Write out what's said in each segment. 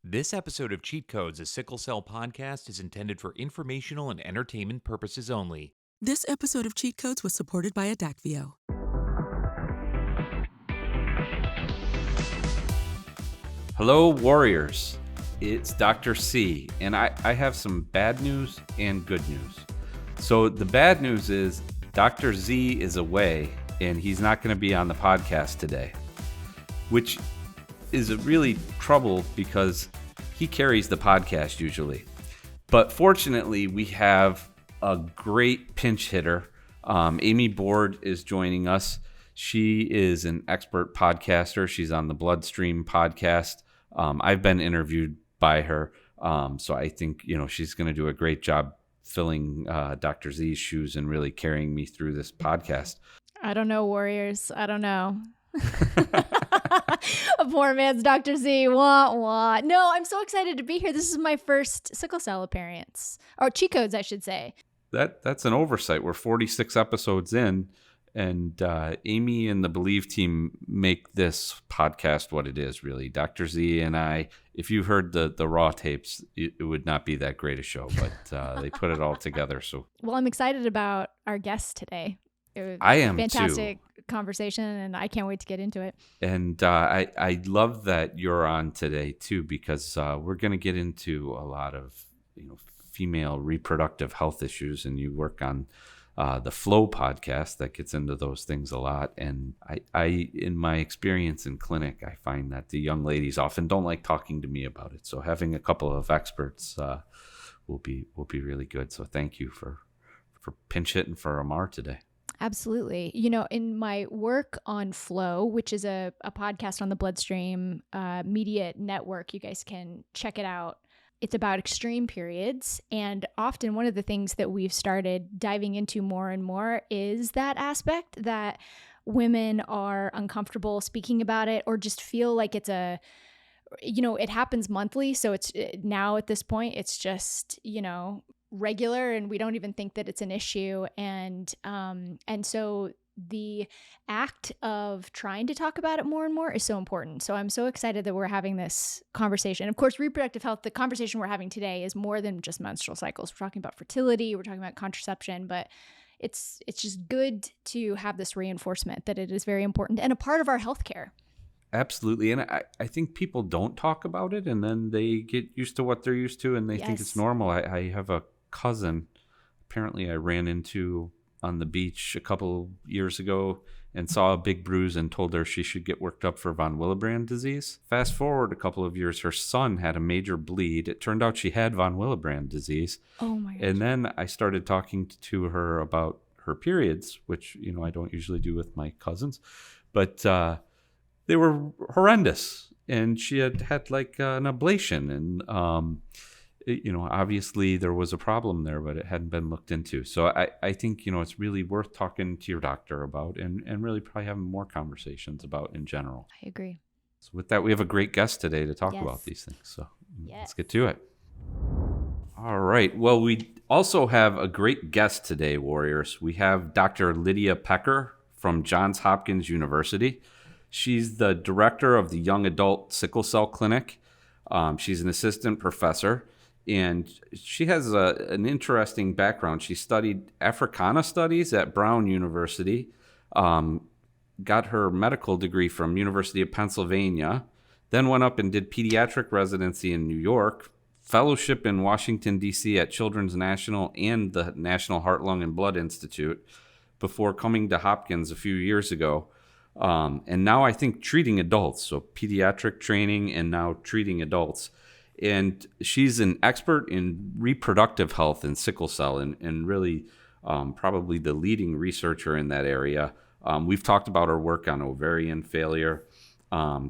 This episode of Cheat Codes, a Sickle Cell podcast, is intended for informational and entertainment purposes only. This episode of Cheat Codes was supported by Adacvio. Hello, warriors. It's Dr. C, and I have some bad news and good news. So the bad news is Dr. Z is away, and he's not going to be on the podcast today, which is a really trouble because he carries the podcast usually. But fortunately, we have a great pinch hitter. Amy Board is joining us. She is an expert podcaster. She's on the BloodStream podcast. I've been interviewed by her. So I think, she's going to do a great job filling Dr. Z's shoes and really carrying me through this podcast. I don't know, warriors. I don't know. A poor man's Dr. Z. Wah, wah. No, I'm so excited to be here. This is my first Sickle Cell appearance. Or Cheat Codes, I should say. That's an oversight. We're 46 episodes in, and Amy and the Believe team make this podcast what it is, really. Dr. Z and I, if you heard the raw tapes, it would not be that great a show, but they put it all together. So, well, I'm excited about our guests today. I am fantastic too. Conversation, and I can't wait to get into it. And I love that you're on today too, because we're going to get into a lot of female reproductive health issues, and you work on the Flow podcast that gets into those things a lot. And I in my experience in clinic, I find that the young ladies often don't like talking to me about it. So having a couple of experts will be really good. So thank you for pinch hitting for Amar today. Absolutely. In my work on Flow, which is a podcast on the BloodStream media network, you guys can check it out. It's about extreme periods. And often one of the things that we've started diving into more and more is that aspect that women are uncomfortable speaking about it or just feel like it's it happens monthly. So it's now at this point, it's just, regular, and we don't even think that it's an issue. And so the act of trying to talk about it more and more is so important. So I'm so excited that we're having this conversation. Of course, reproductive health, the conversation we're having today is more than just menstrual cycles. We're talking about fertility, we're talking about contraception, but it's just good to have this reinforcement that it is very important and a part of our healthcare. Absolutely. And I think people don't talk about it, and then they get used to what they're used to, and they think it's normal. I have a cousin, apparently I ran into on the beach a couple years ago and saw a big bruise and told her she should get worked up for von Willebrand disease. Fast forward a couple of years, her son had a major bleed. It turned out she had von Willebrand disease. Oh my gosh. And then I started talking to her about her periods, which, I don't usually do with my cousins, but they were horrendous. And she had like an ablation, and obviously there was a problem there, but it hadn't been looked into. So I think, it's really worth talking to your doctor about and really probably having more conversations about in general. I agree. So with that, we have a great guest today to talk about these things. So let's get to it. All right. Well, we also have a great guest today, warriors. We have Dr. Lydia Pecker from Johns Hopkins University. She's the director of the Young Adult Sickle Cell Clinic. She's an assistant professor. And she has an interesting background. She studied Africana studies at Brown University, got her medical degree from University of Pennsylvania, then went up and did pediatric residency in New York, fellowship in Washington, D.C. at Children's National and the National Heart, Lung, and Blood Institute before coming to Hopkins a few years ago. And now I think treating adults, so pediatric training and now treating adults. And she's an expert in reproductive health and sickle cell and really probably the leading researcher in that area. We've talked about her work on ovarian failure.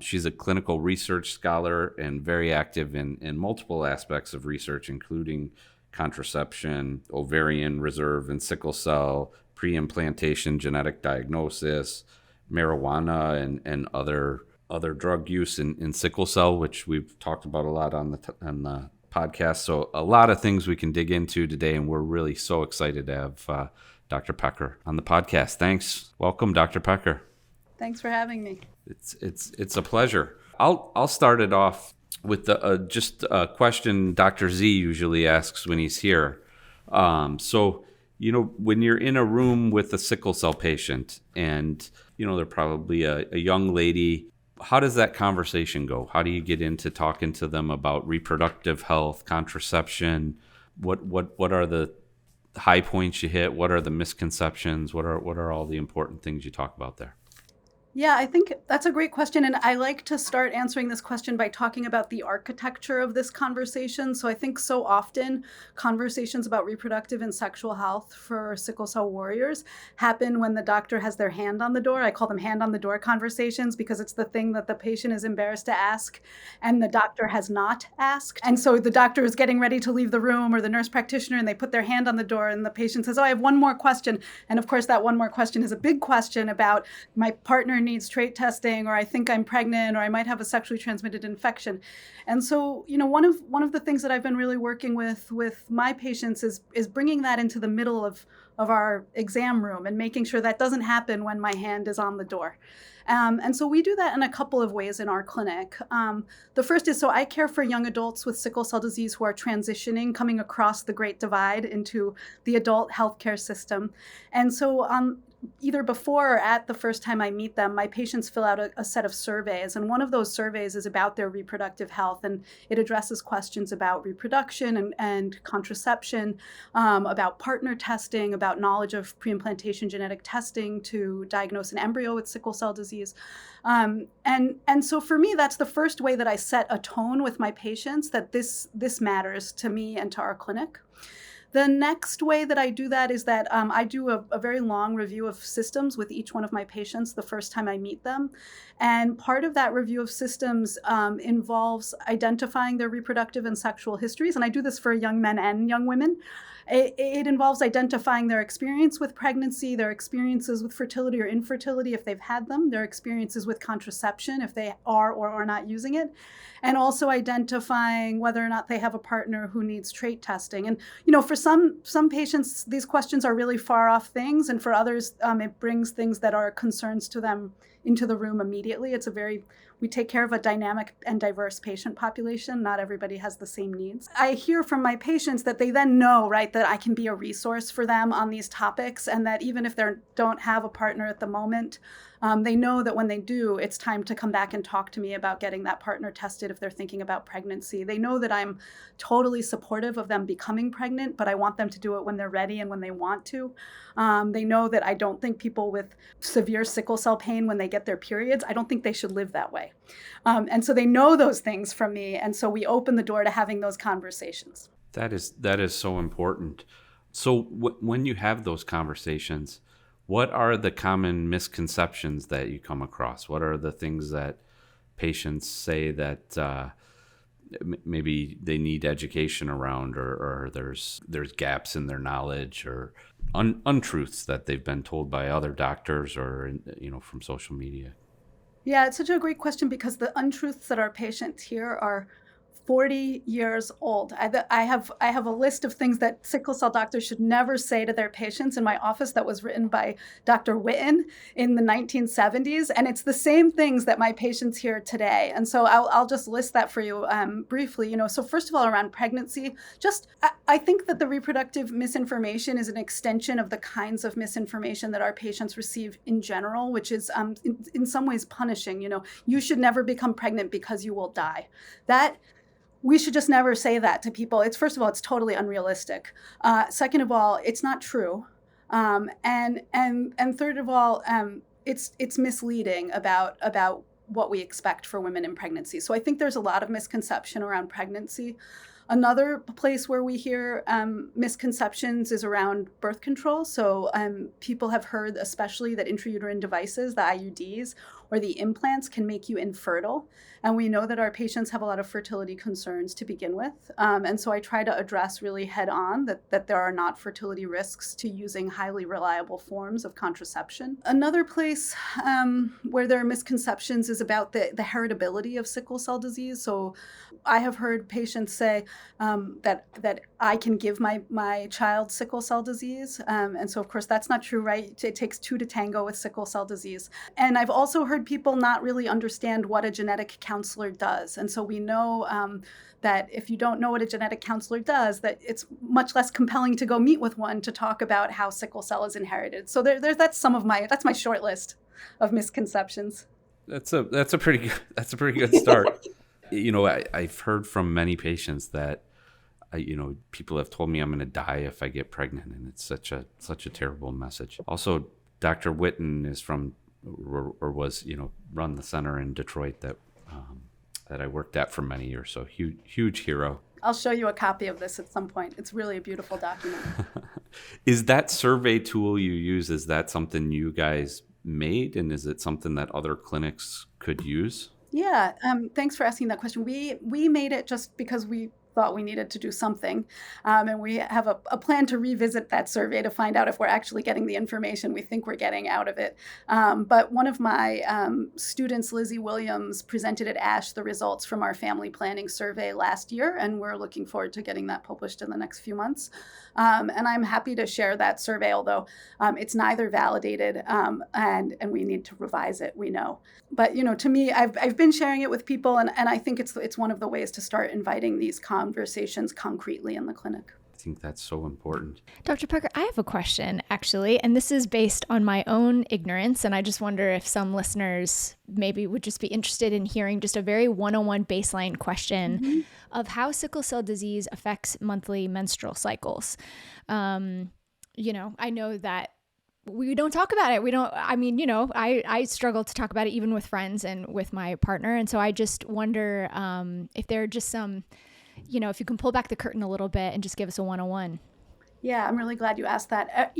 She's a clinical research scholar and very active in multiple aspects of research, including contraception, ovarian reserve and sickle cell, pre-implantation genetic diagnosis, marijuana, and other drug use in sickle cell, which we've talked about a lot on the podcast. So a lot of things we can dig into today, and we're really so excited to have Dr. Pecker on the podcast. Thanks. Welcome, Dr. Pecker. Thanks for having me. It's a pleasure. I'll start it off with just a question Dr. Z usually asks when he's here. So, when you're in a room with a sickle cell patient and, they're probably a young lady, how does that conversation go? How do you get into talking to them about reproductive health, contraception? What are the high points you hit? What are the misconceptions? What are all the important things you talk about there? Yeah, I think that's a great question. And I like to start answering this question by talking about the architecture of this conversation. So I think so often conversations about reproductive and sexual health for sickle cell warriors happen when the doctor has their hand on the door. I call them hand on the door conversations because it's the thing that the patient is embarrassed to ask and the doctor has not asked. And so the doctor is getting ready to leave the room, or the nurse practitioner, and they put their hand on the door and the patient says, "Oh, I have one more question." And of course, that one more question is a big question about my partner needs trait testing, or I think I'm pregnant, or I might have a sexually transmitted infection. And so, one of the things that I've been really working with my patients is bringing that into the middle of our exam room and making sure that doesn't happen when my hand is on the door. And so we do that in a couple of ways in our clinic. The first is, so I care for young adults with sickle cell disease who are transitioning, coming across the Great Divide into the adult healthcare system. And so either before or at the first time I meet them, my patients fill out a set of surveys. And one of those surveys is about their reproductive health. And it addresses questions about reproduction and contraception, about partner testing, about knowledge of pre-implantation genetic testing to diagnose an embryo with sickle cell disease. And so for me, that's the first way that I set a tone with my patients that this matters to me and to our clinic. The next way that I do that is that I do a very long review of systems with each one of my patients the first time I meet them. And part of that review of systems involves identifying their reproductive and sexual histories. And I do this for young men and young women. It involves identifying their experience with pregnancy, their experiences with fertility or infertility if they've had them, their experiences with contraception if they are or are not using it, and also identifying whether or not they have a partner who needs trait testing. And for some patients, these questions are really far off things, and for others, it brings things that are concerns to them into the room immediately. We take care of a dynamic and diverse patient population. Not everybody has the same needs. I hear from my patients that they then know, right, that I can be a resource for them on these topics, and that even if they don't have a partner at the moment, they know that when they do, it's time to come back and talk to me about getting that partner tested if they're thinking about pregnancy. They know that I'm totally supportive of them becoming pregnant, but I want them to do it when they're ready and when they want to. They know that I don't think people with severe sickle cell pain when they get their periods, I don't think they should live that way. And so they know those things from me. And so we open the door to having those conversations. That is so important. So when you have those conversations, what are the common misconceptions that you come across? What are the things that patients say that maybe they need education around, or there's gaps in their knowledge, or untruths that they've been told by other doctors or from social media? Yeah, it's such a great question because the untruths that our patients hear are 40 years old. I have a list of things that sickle cell doctors should never say to their patients in my office that was written by Dr. Witten in the 1970s. And it's the same things that my patients hear today. And so I'll just list that for you briefly. So first of all, around pregnancy, I think that the reproductive misinformation is an extension of the kinds of misinformation that our patients receive in general, which is in some ways punishing. You should never become pregnant because you will die. We should just never say that to people. First of all, it's totally unrealistic. Second of all, it's not true. And third of all, it's misleading about what we expect for women in pregnancy. So I think there's a lot of misconception around pregnancy. Another place where we hear misconceptions is around birth control. So people have heard, especially, that intrauterine devices, the IUDs, or the implants can make you infertile. And we know that our patients have a lot of fertility concerns to begin with. And so I try to address really head on that there are not fertility risks to using highly reliable forms of contraception. Another place where there are misconceptions is about the heritability of sickle cell disease. So I have heard patients say that I can give my child sickle cell disease. And so, of course, that's not true, right? It takes two to tango with sickle cell disease. And I've also heard people not really understand what a genetic counselor does. And so we know that if you don't know what a genetic counselor does, that it's much less compelling to go meet with one to talk about how sickle cell is inherited. So that's my short list of misconceptions. That's a pretty good start. I've heard from many patients that people have told me I'm going to die if I get pregnant, and it's such a terrible message. Also, Dr. Witten is from or was run the center in Detroit that I worked at for many years. So huge hero. I'll show you a copy of this at some point. It's really a beautiful document. Is that survey tool you use, is that something you guys made, and is it something that other clinics could use? Yeah, thanks for asking that question. We made it just because we thought we needed to do something. And we have a plan to revisit that survey to find out if we're actually getting the information we think we're getting out of it. But one of my students, Lizzie Williams, presented at ASH the results from our family planning survey last year, and we're looking forward to getting that published in the next few months. And I'm happy to share that survey, although it's neither validated and we need to revise it, we know. But, to me, I've been sharing it with people, and I think it's one of the ways to start inviting these conversations concretely in the clinic. I think that's so important. Dr. Pecker, I have a question, actually, and this is based on my own ignorance, and I just wonder if some listeners maybe would just be interested in hearing just a very one-on-one baseline question of how sickle cell disease affects monthly menstrual cycles. I know that we don't talk about it. I struggle to talk about it even with friends and with my partner. And so I just wonder if there are just some, if you can pull back the curtain a little bit and just give us a one-on-one. Yeah, I'm really glad you asked that.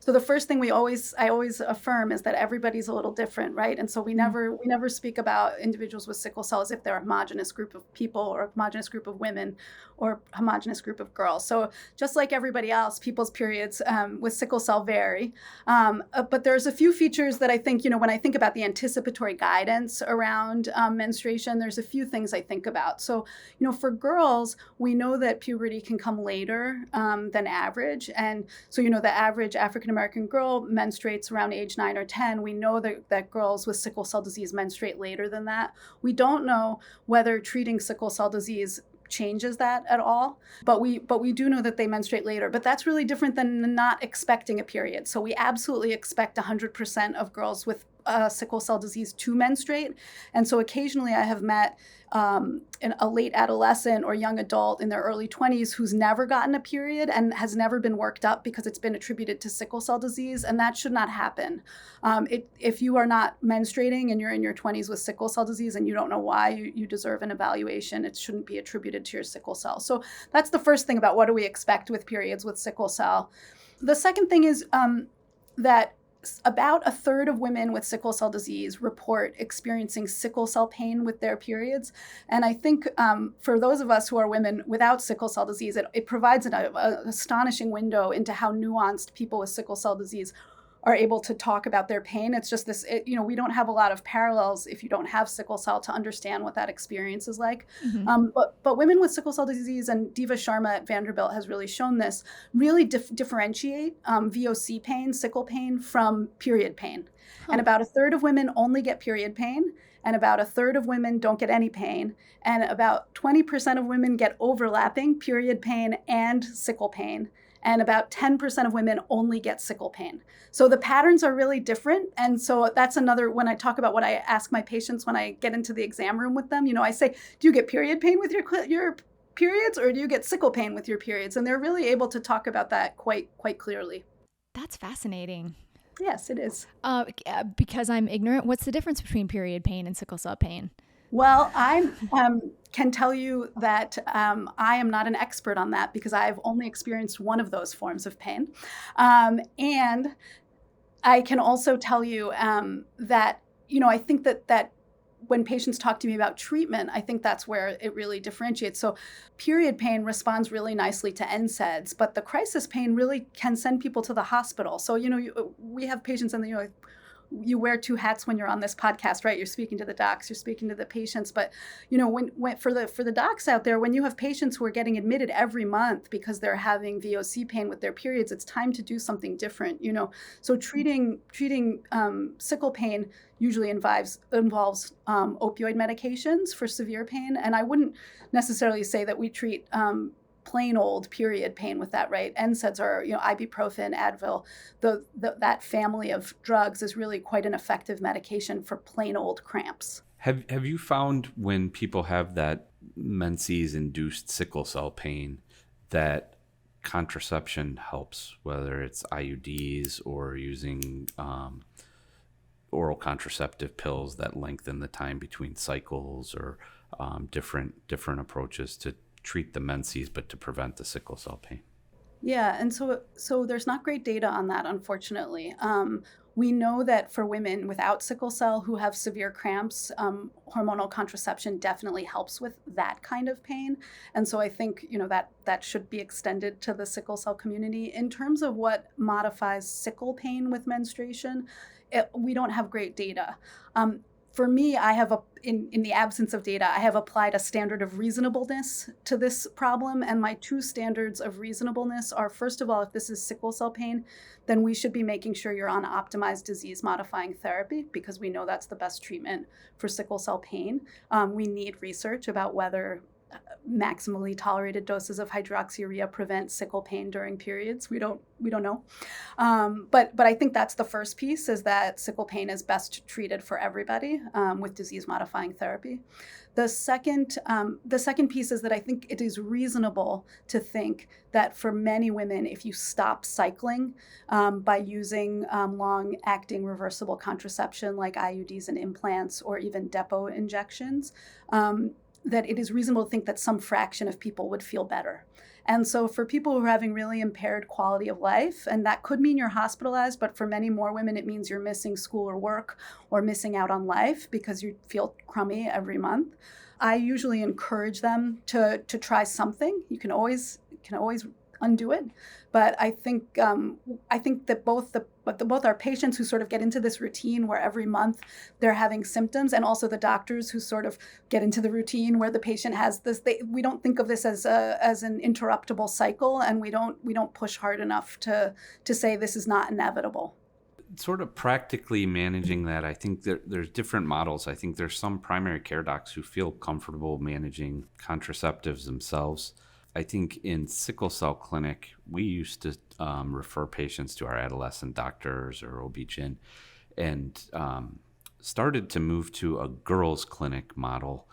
So the first thing I always affirm is that everybody's a little different, right? And so we never speak about individuals with sickle cell as if they're a homogenous group of people or a homogenous group of women or a homogenous group of girls. So just like everybody else, people's periods with sickle cell vary. But there's a few features that I think, when I think about the anticipatory guidance around menstruation, there's a few things I think about. So, for girls, we know that puberty can come later than average. And so, the average African-American girl menstruates around age 9 or 10. We know that girls with sickle cell disease menstruate later than that. We don't know whether treating sickle cell disease changes that at all, but we do know that they menstruate later. But that's really different than not expecting a period. So we absolutely expect 100% of girls with sickle cell disease to menstruate. And so occasionally I have met a late adolescent or young adult in their early 20s who's never gotten a period and has never been worked up because it's been attributed to sickle cell disease, and that should not happen. If you are not menstruating and you're in your 20s with sickle cell disease and you don't know why, you deserve an evaluation. It shouldn't be attributed to your sickle cell. So that's the first thing about what do we expect with periods with sickle cell. The second thing is that about a third of women with sickle cell disease report experiencing sickle cell pain with their periods. And I think for those of us who are women without sickle cell disease, it provides an astonishing window into how nuanced people with sickle cell disease are able to talk about their pain. It's just this, we don't have a lot of parallels if you don't have sickle cell to understand what that experience is like. Mm-hmm. But women with sickle cell disease, and Diva Sharma at Vanderbilt has really shown this, really differentiate VOC pain, sickle pain, from period pain. Huh. And about a third of women only get period pain, and about a third of women don't get any pain, and about 20% of women get overlapping period pain and sickle pain. And about 10% of women only get sickle pain. So the patterns are really different. And so that's another, when I talk about what I ask my patients when I get into the exam room with them, I say, do you get period pain with your periods, or do you get sickle pain with your periods? And they're really able to talk about that quite clearly. That's fascinating. Yes, it is. Because I'm ignorant, what's the difference between period pain and sickle cell pain? Well, I can tell you that I am not an expert on that because I've only experienced one of those forms of pain. And I can also tell you that, I think that when patients talk to me about treatment, I think that's where it really differentiates. So period pain responds really nicely to NSAIDs, but the crisis pain really can send people to the hospital. So, we have patients in the you wear two hats when you're on this podcast, right? You're speaking to the docs, you're speaking to the patients, but when for the docs out there, when you have patients who are getting admitted every month because they're having VOC pain with their periods, it's time to do something different. So treating sickle pain usually involves opioid medications for severe pain, and I wouldn't necessarily say that we treat plain old period pain with that, right? NSAIDs are, ibuprofen, Advil, that family of drugs is really quite an effective medication for plain old cramps. Have you found when people have that menses-induced sickle cell pain that contraception helps, whether it's IUDs or using oral contraceptive pills that lengthen the time between cycles, or different approaches to treat the menses but to prevent the sickle cell pain? Yeah, and so there's not great data on that, unfortunately. We know that for women without sickle cell who have severe cramps, hormonal contraception definitely helps with that kind of pain. And so I think, that should be extended to the sickle cell community. In terms of what modifies sickle pain with menstruation, we don't have great data. For me, I have, in the absence of data, I have applied a standard of reasonableness to this problem. And my two standards of reasonableness are, first of all, if this is sickle cell pain, then we should be making sure you're on optimized disease-modifying therapy, because we know that's the best treatment for sickle cell pain. We need research about whether maximally tolerated doses of hydroxyurea prevent sickle pain during periods. We don't know. But I think that's the first piece, is that sickle pain is best treated for everybody with disease-modifying therapy. The second piece is that I think it is reasonable to think that for many women, if you stop cycling by using long-acting reversible contraception like IUDs and implants, or even depot injections, that it is reasonable to think that some fraction of people would feel better. And so for people who are having really impaired quality of life, and that could mean you're hospitalized, but for many more women, it means you're missing school or work, or missing out on life because you feel crummy every month. I usually encourage them to try something. You can always undo it. But I think that both our patients who sort of get into this routine where every month they're having symptoms, and also the doctors who sort of get into the routine where the patient has this, we don't think of this as an interruptible cycle, and we don't push hard enough to say this is not inevitable. Sort of practically managing that, I think there's different models. I think there's some primary care docs who feel comfortable managing contraceptives themselves. I think in sickle cell clinic, we used to refer patients to our adolescent doctors or OB-GYN, and started to move to a girls clinic model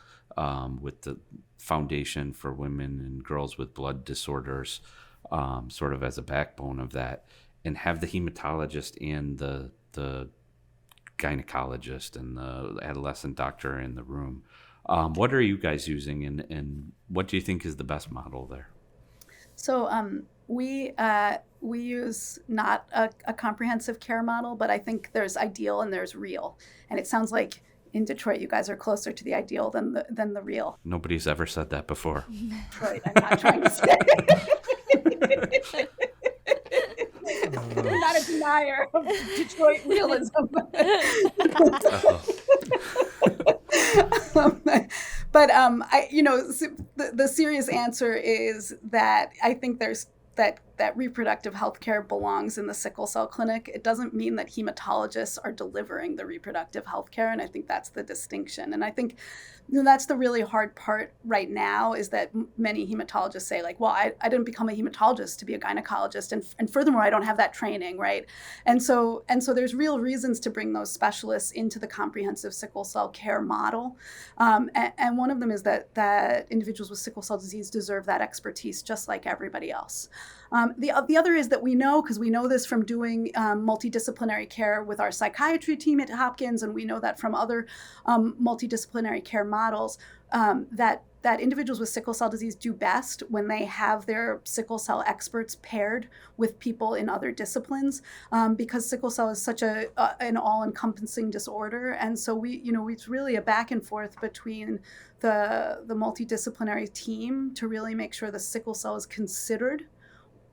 with the Foundation for Women and Girls with Blood Disorders sort of as a backbone of that, and have the hematologist and the gynecologist and the adolescent doctor in the room. What are you guys using, and what do you think is the best model there? So we use not a comprehensive care model, but I think there's ideal and there's real. And it sounds like in Detroit, you guys are closer to the ideal than the real. Nobody's ever said that before. Detroit, I'm not trying to say. I'm not a denier of Detroit realism. But the serious answer is that I think there's that reproductive health care belongs in the sickle cell clinic. It doesn't mean that hematologists are delivering the reproductive health care, and I think that's the distinction. And I think that's the really hard part right now, is that many hematologists say, like, well, I didn't become a hematologist to be a gynecologist, and furthermore, I don't have that training, right? And so there's real reasons to bring those specialists into the comprehensive sickle cell care model. And one of them is that individuals with sickle cell disease deserve that expertise just like everybody else. The other is that we know, because we know this from doing multidisciplinary care with our psychiatry team at Hopkins, and we know that from other multidisciplinary care models, that individuals with sickle cell disease do best when they have their sickle cell experts paired with people in other disciplines, because sickle cell is such an all-encompassing disorder. And so it's really a back and forth between the multidisciplinary team to really make sure the sickle cell is considered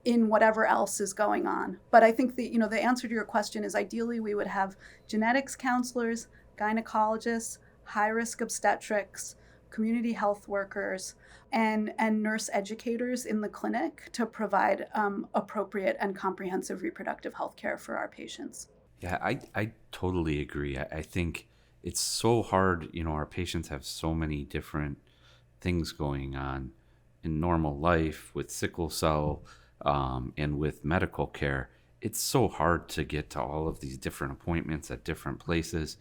in whatever else is going on. But I think the answer to your question is ideally we would have genetics counselors, gynecologists, high-risk obstetrics, community health workers, and nurse educators in the clinic to provide appropriate and comprehensive reproductive health care for our patients. Yeah, I totally agree. I think it's so hard. Our patients have so many different things going on in normal life with sickle cell and with medical care. It's so hard to get to all of these different appointments at different places.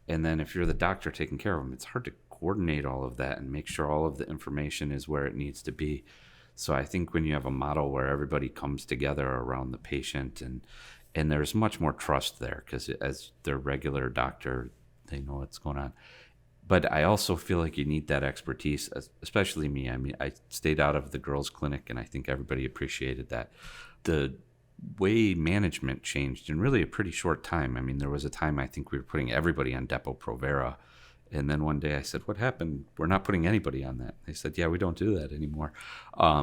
And then if you're the doctor taking care of them, it's hard to coordinate all of that and make sure all of the information is where it needs to be. So I think when you have a model where everybody comes together around the patient and there's much more trust there because as their regular doctor, they know what's going on. But I also feel like you need that expertise, especially me. I mean, I stayed out of the girls' clinic, and I think everybody appreciated that. The way management changed in really a pretty short time. I mean, there was a time I think we were putting everybody on Depo-Provera. And then one day I said, what happened? We're not putting anybody on that. They said, yeah, we don't do that anymore.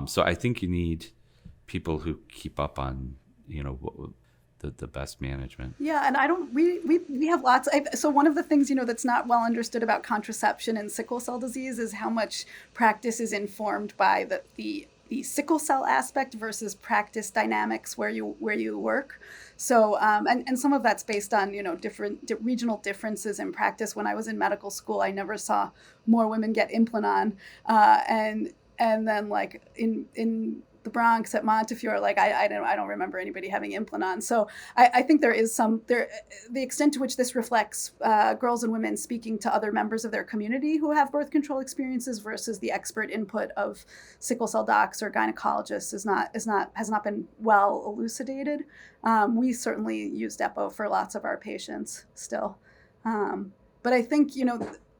So I think you need people who keep up on, the best management. Yeah, and we have lots. So one of the things, that's not well understood about contraception and sickle cell disease is how much practice is informed by the sickle cell aspect versus practice dynamics where you work. So and some of that's based on different regional differences in practice. When I was in medical school, I never saw more women get implant on, and then like in the Bronx at Montefiore, like I don't remember anybody having implant on. So I think there is the extent to which this reflects girls and women speaking to other members of their community who have birth control experiences versus the expert input of sickle cell docs or gynecologists has not been well elucidated. We certainly use Depo for lots of our patients still, but I think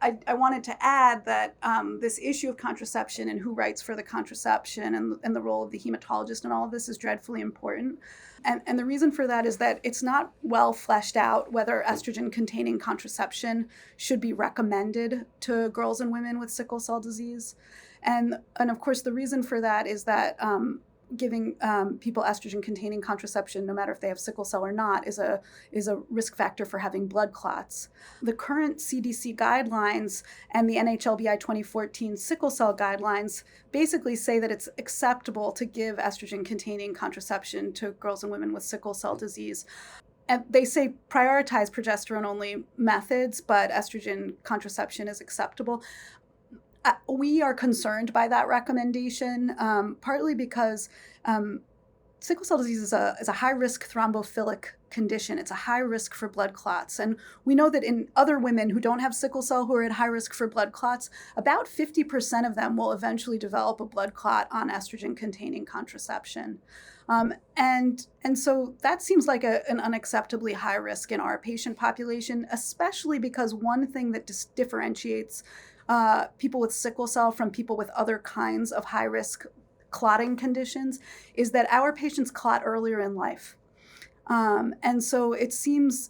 I wanted to add that this issue of contraception and who writes for the contraception and the role of the hematologist and all of this is dreadfully important. And the reason for that is that it's not well fleshed out whether estrogen-containing contraception should be recommended to girls and women with sickle cell disease. And of course, the reason for that is that giving people estrogen-containing contraception, no matter if they have sickle cell or not, is a risk factor for having blood clots. The current CDC guidelines and the NHLBI 2014 sickle cell guidelines basically say that it's acceptable to give estrogen-containing contraception to girls and women with sickle cell disease. And they say prioritize progesterone-only methods, but estrogen contraception is acceptable. We are concerned by that recommendation, partly because sickle cell disease is a high-risk thrombophilic condition. It's a high risk for blood clots. And we know that in other women who don't have sickle cell who are at high risk for blood clots, about 50% of them will eventually develop a blood clot on estrogen-containing contraception. And so that seems like an unacceptably high risk in our patient population, especially because one thing that differentiates people with sickle cell from people with other kinds of high-risk clotting conditions is that our patients clot earlier in life. And so it seems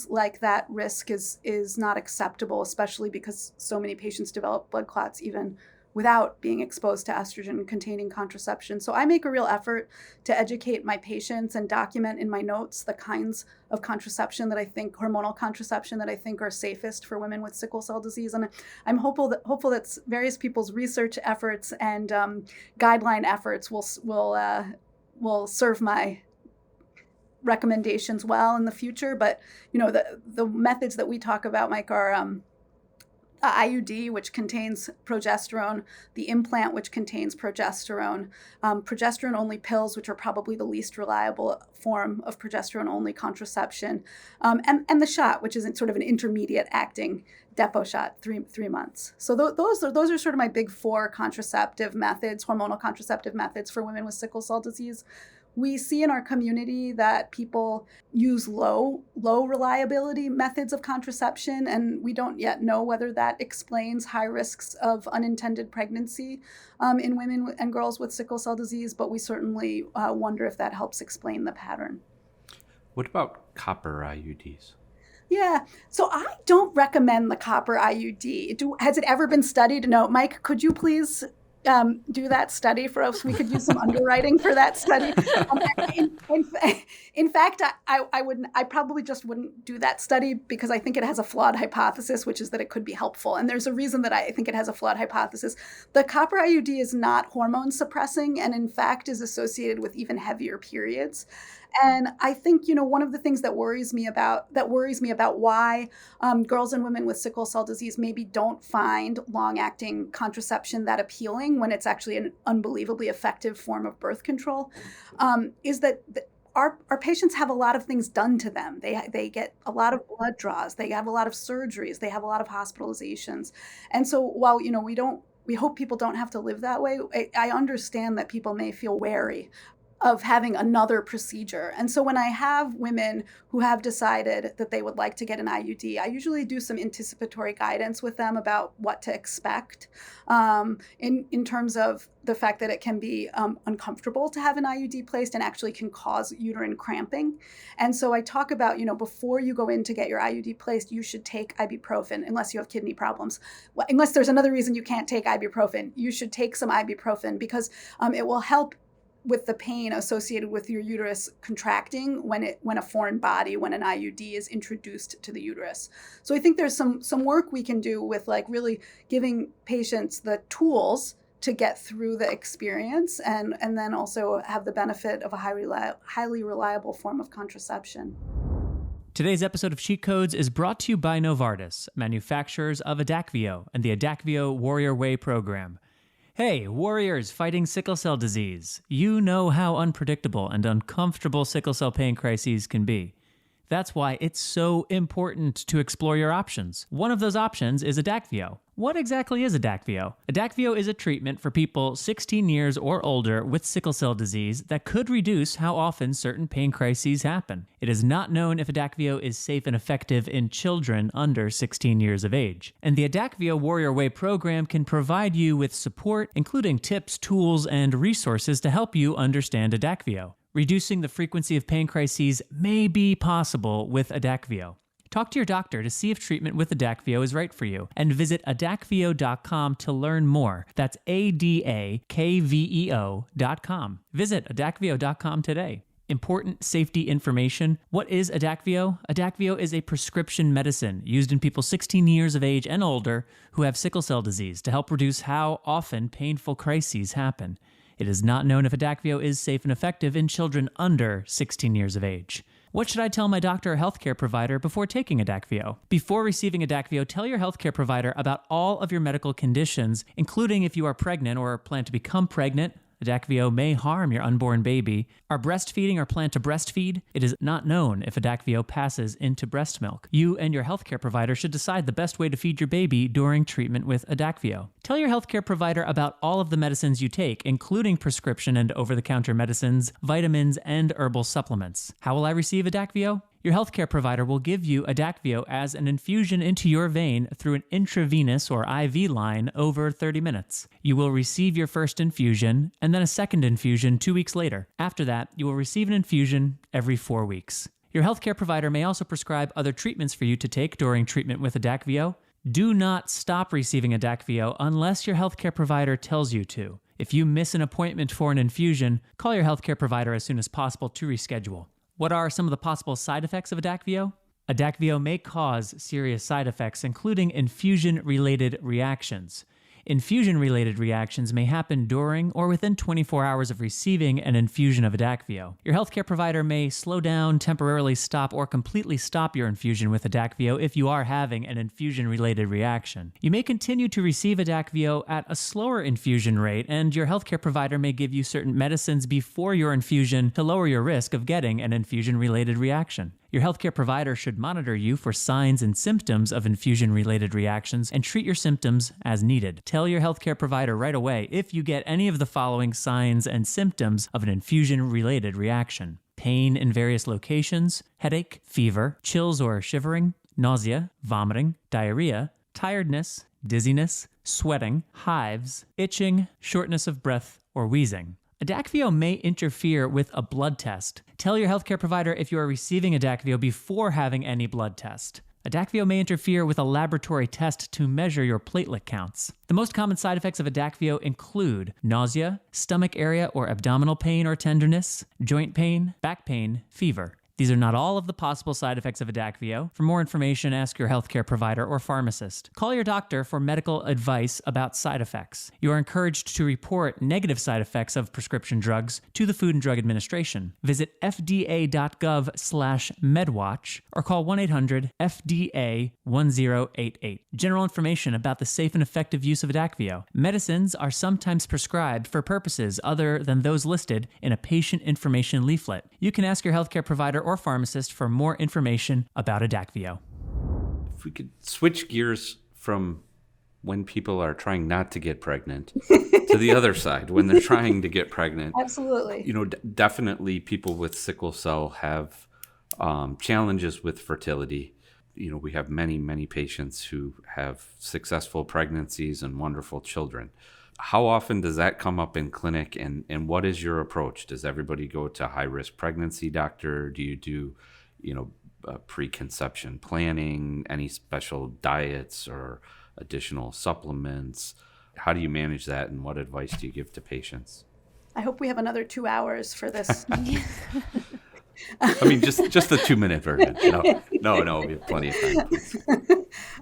like that risk is not acceptable, especially because so many patients develop blood clots even without being exposed to estrogen-containing contraception. So I make a real effort to educate my patients and document in my notes the kinds of contraception that I think, hormonal contraception that I think are safest for women with sickle cell disease. And I'm hopeful that various people's research efforts and guideline efforts will serve my recommendations well in the future. But the methods that we talk about, Mike, are IUD, which contains progesterone, the implant, which contains progesterone, progesterone-only pills, which are probably the least reliable form of progesterone-only contraception, and the shot, which is sort of an intermediate-acting Depo shot, 3 months. So those are sort of my big 4 contraceptive methods, hormonal contraceptive methods for women with sickle cell disease. We see in our community that people use low reliability methods of contraception, and we don't yet know whether that explains high risks of unintended pregnancy in women and girls with sickle cell disease, but we certainly wonder if that helps explain the pattern. What about copper IUDs? Yeah, so I don't recommend the copper IUD. Has it ever been studied? No. Mike, could you please do that study for us. We could do some underwriting for that study. In fact, I probably just wouldn't do that study because I think it has a flawed hypothesis, which is that it could be helpful. And there's a reason that I think it has a flawed hypothesis. The copper IUD is not hormone suppressing, and in fact is associated with even heavier periods. And I think, one of the things that worries me about why girls and women with sickle cell disease maybe don't find long-acting contraception that appealing when it's actually an unbelievably effective form of birth control, is that our patients have a lot of things done to them. They get a lot of blood draws, they have a lot of surgeries, they have a lot of hospitalizations. And so while, we hope people don't have to live that way, I understand that people may feel wary of having another procedure. And so when I have women who have decided that they would like to get an IUD, I usually do some anticipatory guidance with them about what to expect in terms of the fact that it can be uncomfortable to have an IUD placed and actually can cause uterine cramping. And so I talk about, before you go in to get your IUD placed, you should take ibuprofen unless you have kidney problems. Well, unless there's another reason you can't take ibuprofen, you should take some ibuprofen because it will help with the pain associated with your uterus contracting when an IUD is introduced to the uterus. So I think there's some work we can do with really giving patients the tools to get through the experience and then also have the benefit of a highly reliable form of contraception. Today's episode of Cheat Codes is brought to you by Novartis, manufacturers of Adakveo and the Adakveo Warrior Way program. Hey, warriors fighting sickle cell disease. You know how unpredictable and uncomfortable sickle cell pain crises can be. That's why it's so important to explore your options. One of those options is Adakveo. What exactly is Adakveo? Adakveo is a treatment for people 16 years or older with sickle cell disease that could reduce how often certain pain crises happen. It is not known if Adakveo is safe and effective in children under 16 years of age. And the Adakveo Warrior Way program can provide you with support, including tips, tools, and resources to help you understand Adakveo. Reducing the frequency of pain crises may be possible with Adakveo. Talk to your doctor to see if treatment with Adakveo is right for you, and visit adakveo.com to learn more. That's ADAKVEO.com. Visit adakveo.com today. Important safety information. What is Adakveo? Adakveo is a prescription medicine used in people 16 years of age and older who have sickle cell disease to help reduce how often painful crises happen. It is not known if Adakveo is safe and effective in children under 16 years of age. What should I tell my doctor or healthcare provider before taking Adakveo? Before receiving Adakveo, tell your healthcare provider about all of your medical conditions, including if you are pregnant or plan to become pregnant. Adakveo may harm your unborn baby. Are breastfeeding or plan to breastfeed? It is not known if Adakveo passes into breast milk. You and your healthcare provider should decide the best way to feed your baby during treatment with Adakveo. Tell your healthcare provider about all of the medicines you take, including prescription and over-the-counter medicines, vitamins, and herbal supplements. How will I receive Adakveo? Your healthcare provider will give you Adakveo as an infusion into your vein through an intravenous or IV line over 30 minutes. You will receive your first infusion and then a second infusion 2 weeks later. After that, you will receive an infusion every 4 weeks. Your healthcare provider may also prescribe other treatments for you to take during treatment with Adakveo. Do not stop receiving Adakveo unless your healthcare provider tells you to. If you miss an appointment for an infusion, call your healthcare provider as soon as possible to reschedule. What are some of the possible side effects of Adakveo? Adakveo may cause serious side effects, including infusion-related reactions. Infusion-related reactions may happen during or within 24 hours of receiving an infusion of Adakveo. Your healthcare provider may slow down, temporarily stop, or completely stop your infusion with Adakveo if you are having an infusion-related reaction. You may continue to receive Adakveo at a slower infusion rate, and your healthcare provider may give you certain medicines before your infusion to lower your risk of getting an infusion-related reaction. Your healthcare provider should monitor you for signs and symptoms of infusion-related reactions and treat your symptoms as needed. Tell your healthcare provider right away if you get any of the following signs and symptoms of an infusion-related reaction: pain in various locations, headache, fever, chills or shivering, nausea, vomiting, diarrhea, tiredness, dizziness, sweating, hives, itching, shortness of breath, or wheezing. Adakveo may interfere with a blood test. Tell your healthcare provider if you are receiving Adakveo before having any blood test. Adakveo may interfere with a laboratory test to measure your platelet counts. The most common side effects of Adakveo include nausea, stomach area or abdominal pain or tenderness, joint pain, back pain, fever. These are not all of the possible side effects of Adakveo. For more information, ask your healthcare provider or pharmacist. Call your doctor for medical advice about side effects. You are encouraged to report negative side effects of prescription drugs to the Food and Drug Administration. Visit fda.gov/medwatch or call 1-800-FDA-1088. General information about the safe and effective use of Adakveo. Medicines are sometimes prescribed for purposes other than those listed in a patient information leaflet. You can ask your healthcare provider or pharmacist for more information about Adakveo. If we could switch gears from when people are trying not to get pregnant to the other side, when they're trying to get pregnant. Absolutely. Definitely people with sickle cell have challenges with fertility. We have many, many patients who have successful pregnancies and wonderful children. How often does that come up in clinic, and what is your approach? Does everybody go to high-risk pregnancy doctor? Do you do, preconception planning, any special diets or additional supplements? How do you manage that, and what advice do you give to patients? I hope we have another 2 hours for this. I mean, just the 2-minute version. No, we have plenty of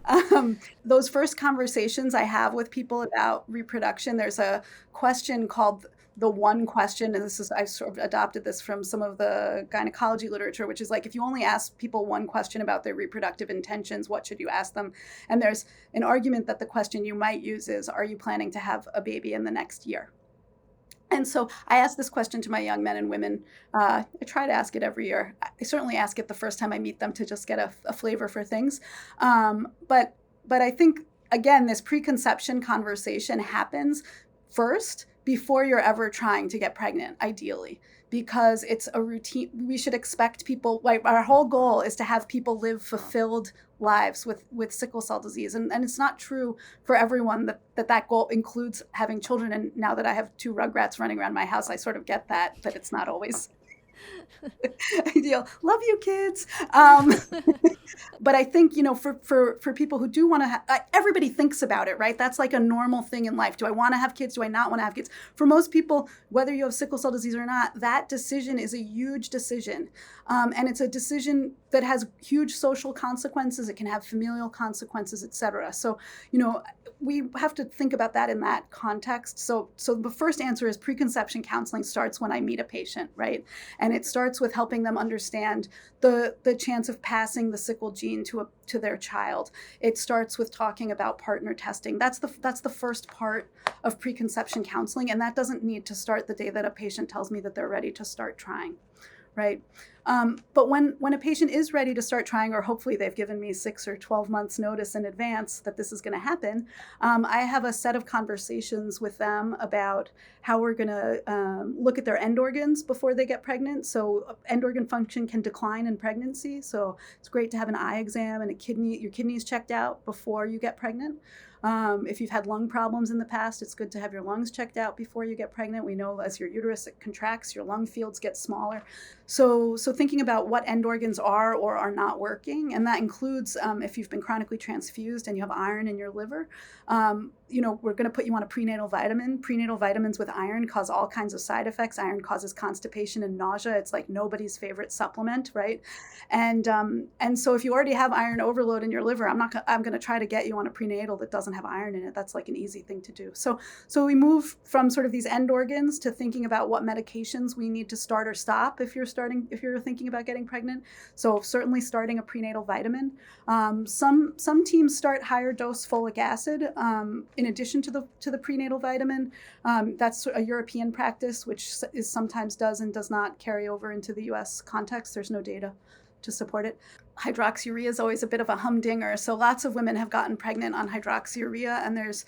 time. Those first conversations I have with people about reproduction, there's a question called the one question, and I've sort of adopted this from some of the gynecology literature, which is like, if you only ask people one question about their reproductive intentions, what should you ask them? And there's an argument that the question you might use is, are you planning to have a baby in the next year? And so I ask this question to my young men and women. I try to ask it every year. I certainly ask it the first time I meet them to just get a flavor for things. But I think, again, this preconception conversation happens first before you're ever trying to get pregnant, ideally, because it's a routine. We should expect people, like, our whole goal is to have people live fulfilled lives with sickle cell disease. And it's not true for everyone that goal includes having children. And now that I have 2 rugrats running around my house, I sort of get that it's not always ideal. Love you, kids. But I think, for people who do want to everybody thinks about it, right? That's like a normal thing in life. Do I want to have kids? Do I not want to have kids? For most people, whether you have sickle cell disease or not, that decision is a huge decision. And it's a decision that has huge social consequences. It can have familial consequences, et cetera. So, we have to think about that in that context. So the first answer is preconception counseling starts when I meet a patient, right? And it starts with helping them understand the chance of passing the sickle gene to their child. It starts with talking about partner testing. That's the first part of preconception counseling, and that doesn't need to start the day that a patient tells me that they're ready to start trying, right? But when a patient is ready to start trying, or hopefully they've given me 6 or 12 months notice in advance that this is going to happen, I have a set of conversations with them about how we're going to look at their end organs before they get pregnant. So end organ function can decline in pregnancy. So it's great to have an eye exam and your kidneys checked out before you get pregnant. If you've had lung problems in the past, it's good to have your lungs checked out before you get pregnant. We know as your uterus contracts, your lung fields get smaller. So thinking about what end organs are or are not working, and that includes if you've been chronically transfused and you have iron in your liver, we're going to put you on a prenatal vitamin. Prenatal vitamins with iron cause all kinds of side effects. Iron causes constipation and nausea. It's like nobody's favorite supplement, right? And so if you already have iron overload in your liver, I'm going to try to get you on a prenatal that doesn't have iron in it. That's like an easy thing to do. So we move from sort of these end organs to thinking about what medications we need to start or stop if you're thinking about getting pregnant. So certainly starting a prenatal vitamin. Some teams start higher dose folic acid in addition to the prenatal vitamin. That's a European practice, which is sometimes does and does not carry over into the US context. There's no data to support it. Hydroxyurea is always a bit of a humdinger. So lots of women have gotten pregnant on hydroxyurea, and there's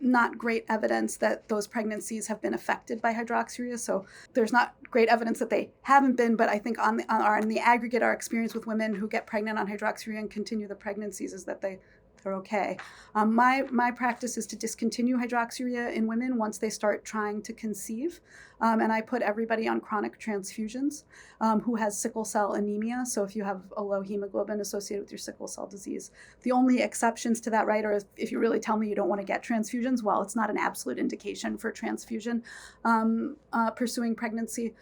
not great evidence that those pregnancies have been affected by hydroxyurea. So there's not great evidence that they haven't been, but I think in the aggregate, our experience with women who get pregnant on hydroxyurea and continue the pregnancies is that they they're okay. My practice is to discontinue hydroxyurea in women once they start trying to conceive. And I put everybody on chronic transfusions who has sickle cell anemia. So if you have a low hemoglobin associated with your sickle cell disease, the only exceptions to that, right, are if you really tell me you don't want to get transfusions, well, it's not an absolute indication for transfusion pursuing pregnancy.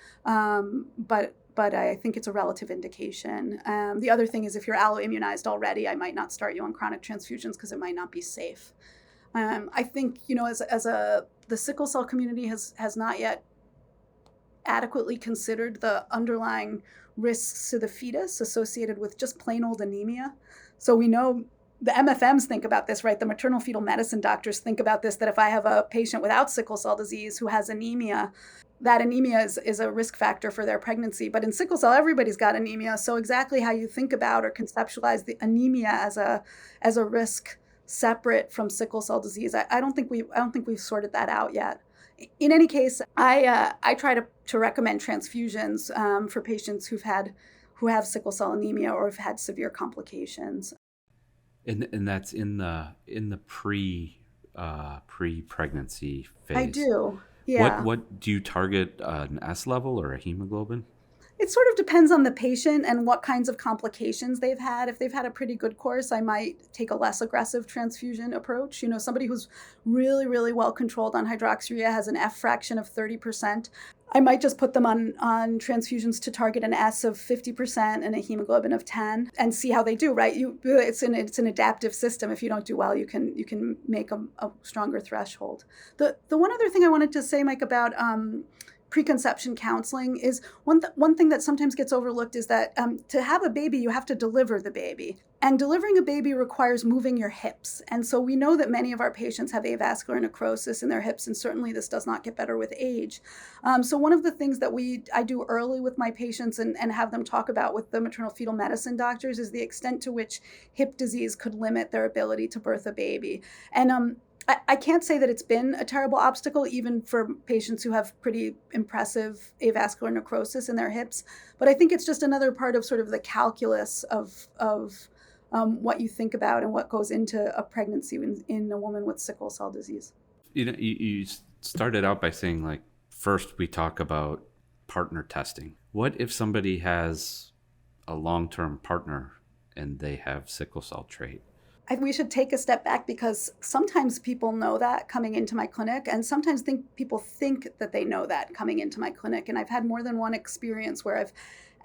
But I think it's a relative indication. The other thing is if you're alloimmunized already, I might not start you on chronic transfusions because it might not be safe. I think, the sickle cell community has not yet adequately considered the underlying risks to the fetus associated with just plain old anemia. So we know the MFMs think about this, right? The maternal fetal medicine doctors think about this, that if I have a patient without sickle cell disease who has anemia, that anemia is a risk factor for their pregnancy. But in sickle cell, everybody's got anemia. So exactly how you think about or conceptualize the anemia as a risk separate from sickle cell disease, I don't think we've sorted that out yet. In any case, I try to recommend transfusions for patients who have sickle cell anemia or have had severe complications. And that's in the pre-pregnancy phase. I do. Yeah. What do you target, an S level or a hemoglobin? It sort of depends on the patient and what kinds of complications they've had. If they've had a pretty good course, I might take a less aggressive transfusion approach. Somebody who's really, really well controlled on hydroxyurea has an F fraction of 30%. I might just put them on transfusions to target an S of 50% and a hemoglobin of 10 and see how they do, right? It's an adaptive system. If you don't do well, you can make a stronger threshold. The one other thing I wanted to say, Mike, about preconception counseling is one thing that sometimes gets overlooked is that to have a baby, you have to deliver the baby. And delivering a baby requires moving your hips. And so we know that many of our patients have avascular necrosis in their hips, and certainly this does not get better with age. So one of the things that I do early with my patients and have them talk about with the maternal fetal medicine doctors is the extent to which hip disease could limit their ability to birth a baby. And I can't say that it's been a terrible obstacle, even for patients who have pretty impressive avascular necrosis in their hips. But I think it's just another part of sort of the calculus of what you think about and what goes into a pregnancy in a woman with sickle cell disease. You started out by saying, like, first we talk about partner testing. What if somebody has a long-term partner and they have sickle cell trait? We should take a step back because sometimes people know that coming into my clinic, and sometimes people think that they know that coming into my clinic. And I've had more than one experience where I've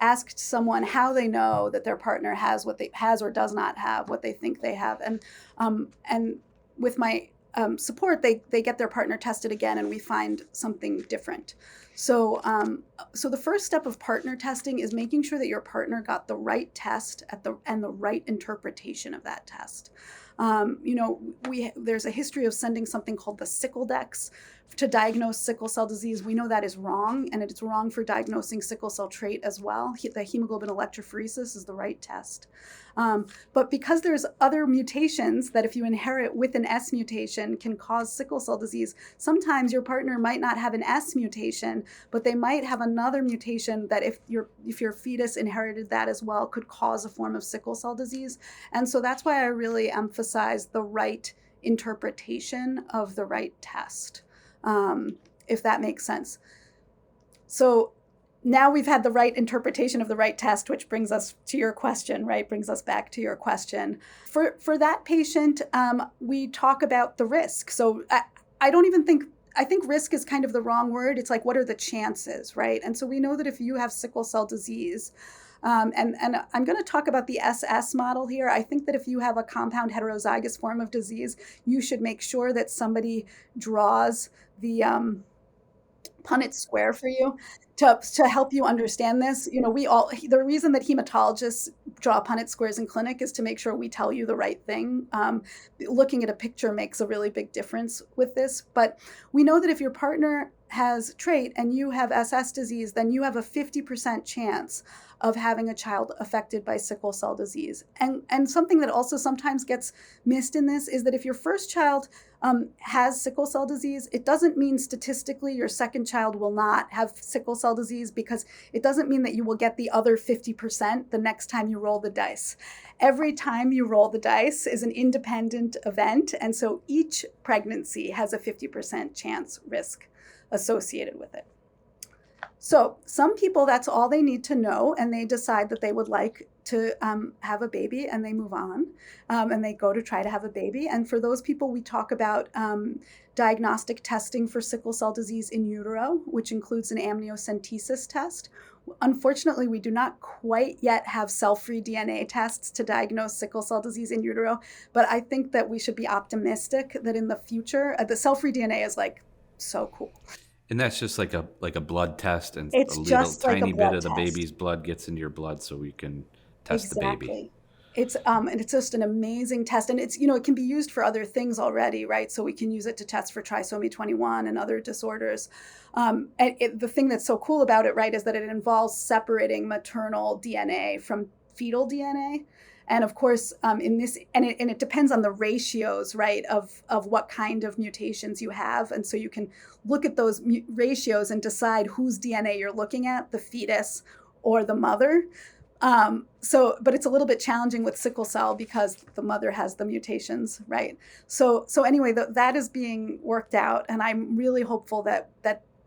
asked someone how they know that their partner has or does not have what they think they have. And with my support, they get their partner tested again, and we find something different. So the first step of partner testing is making sure that your partner got the right test and the right interpretation of that test. There's a history of sending something called the Sickledex to diagnose sickle cell disease. We know that is wrong, and it's wrong for diagnosing sickle cell trait as well. The hemoglobin electrophoresis is the right test. But because there's other mutations that if you inherit with an S mutation can cause sickle cell disease, sometimes your partner might not have an S mutation, but they might have another mutation that if your fetus inherited that as well could cause a form of sickle cell disease. And so that's why I really emphasize the right interpretation of the right test, if that makes sense. So now we've had the right interpretation of the right test, which brings us to your question, right? Brings us back to your question. For that patient, we talk about the risk. So I think risk is kind of the wrong word. It's like, what are the chances, right? And so we know that if you have sickle cell disease, and I'm going to talk about the SS model here. I think that if you have a compound heterozygous form of disease, you should make sure that somebody draws the Punnett square for you to help you understand this. The reason that hematologists draw Punnett squares in clinic is to make sure we tell you the right thing. Looking at a picture makes a really big difference with this. But we know that if your partner has trait and you have SS disease, then you have a 50% chance of having a child affected by sickle cell disease. And something that also sometimes gets missed in this is that if your first child has sickle cell disease, it doesn't mean statistically your second child will not have sickle cell disease, because it doesn't mean that you will get the other 50% the next time you roll the dice. Every time you roll the dice is an independent event, and so each pregnancy has a 50% chance risk associated with it. So some people, that's all they need to know, and they decide that they would like to have a baby, and they move on, and they go to try to have a baby. And for those people, we talk about diagnostic testing for sickle cell disease in utero, which includes an amniocentesis test. Unfortunately, we do not quite yet have cell-free DNA tests to diagnose sickle cell disease in utero, but I think that we should be optimistic that in the future, the cell-free DNA is like so cool. And that's just like a blood test, and It's a little just like a tiny blood bit of the test. baby's blood gets into your blood so we can test the baby. It's and it's just an amazing test, and it's, it can be used for other things already, right? So we can use it to test for trisomy 21 and other disorders. The thing that's so cool about it, right, is that it involves separating maternal DNA from fetal DNA. And of course, in this, and it depends on the ratios, right, of what kind of mutations you have. And so you can look at those ratios and decide whose DNA you're looking at, the fetus or the mother. But it's a little bit challenging with sickle cell because the mother has the mutations, right? So anyway, that is being worked out, and I'm really hopeful that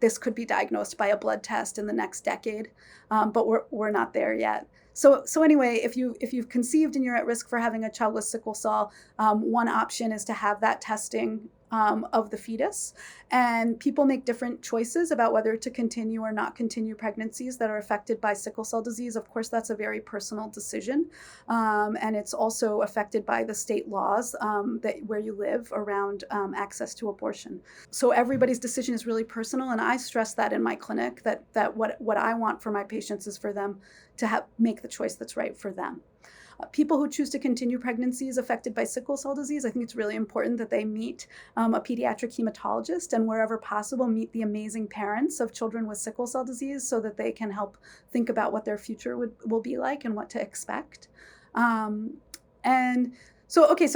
this could be diagnosed by a blood test in the next decade, but we're not there yet. So anyway, if you've conceived and you're at risk for having a child with sickle cell, one option is to have that testing of the fetus. And people make different choices about whether to continue or not continue pregnancies that are affected by sickle cell disease. Of course, that's a very personal decision. And it's also affected by the state laws where you live around access to abortion. So everybody's decision is really personal. And I stress that in my clinic, that what I want for my patients is for them to make the choice that's right for them. People who choose to continue pregnancies affected by sickle cell disease, I think it's really important that they meet a pediatric hematologist, and wherever possible, meet the amazing parents of children with sickle cell disease so that they can help think about what their future will be like and what to expect. So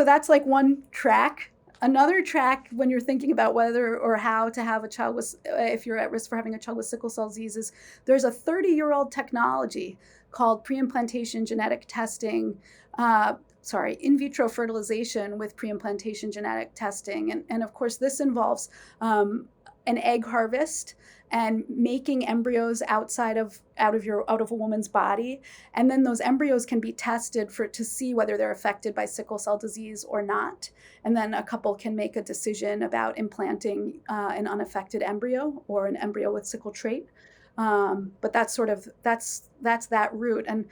that's like one track. Another track, when you're thinking about whether or how to have a child if you're at risk for having a child with sickle cell disease, is there's a 30-year-old technology called preimplantation genetic testing, in vitro fertilization with preimplantation genetic testing. And of course, this involves an egg harvest and making embryos out of a woman's body. And then those embryos can be tested to see whether they're affected by sickle cell disease or not. And then a couple can make a decision about implanting an unaffected embryo or an embryo with sickle trait. But that's that route. And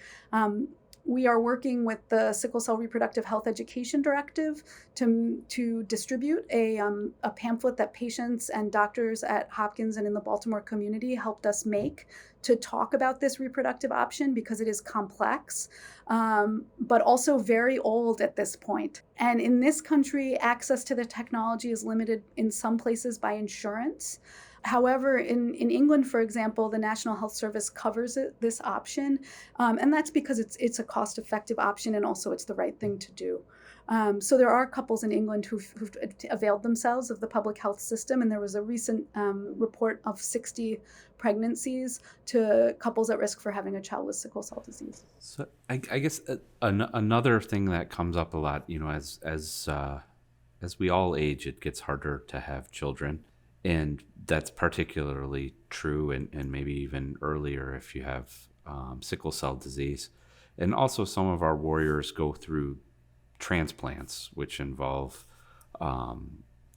we are working with the Sickle Cell Reproductive Health Education Directive to distribute a pamphlet that patients and doctors at Hopkins and in the Baltimore community helped us make to talk about this reproductive option, because it is complex, but also very old at this point. And in this country, access to the technology is limited in some places by insurance. However, in England, for example, the National Health Service covers this option, and that's because it's a cost-effective option, and also it's the right thing to do. So there are couples in England who've availed themselves of the public health system, and there was a recent report of 60 pregnancies to couples at risk for having a child with sickle cell disease. So I guess another thing that comes up a lot, as we all age, it gets harder to have children. And that's particularly true and maybe even earlier if you have sickle cell disease. And also some of our warriors go through transplants, which involve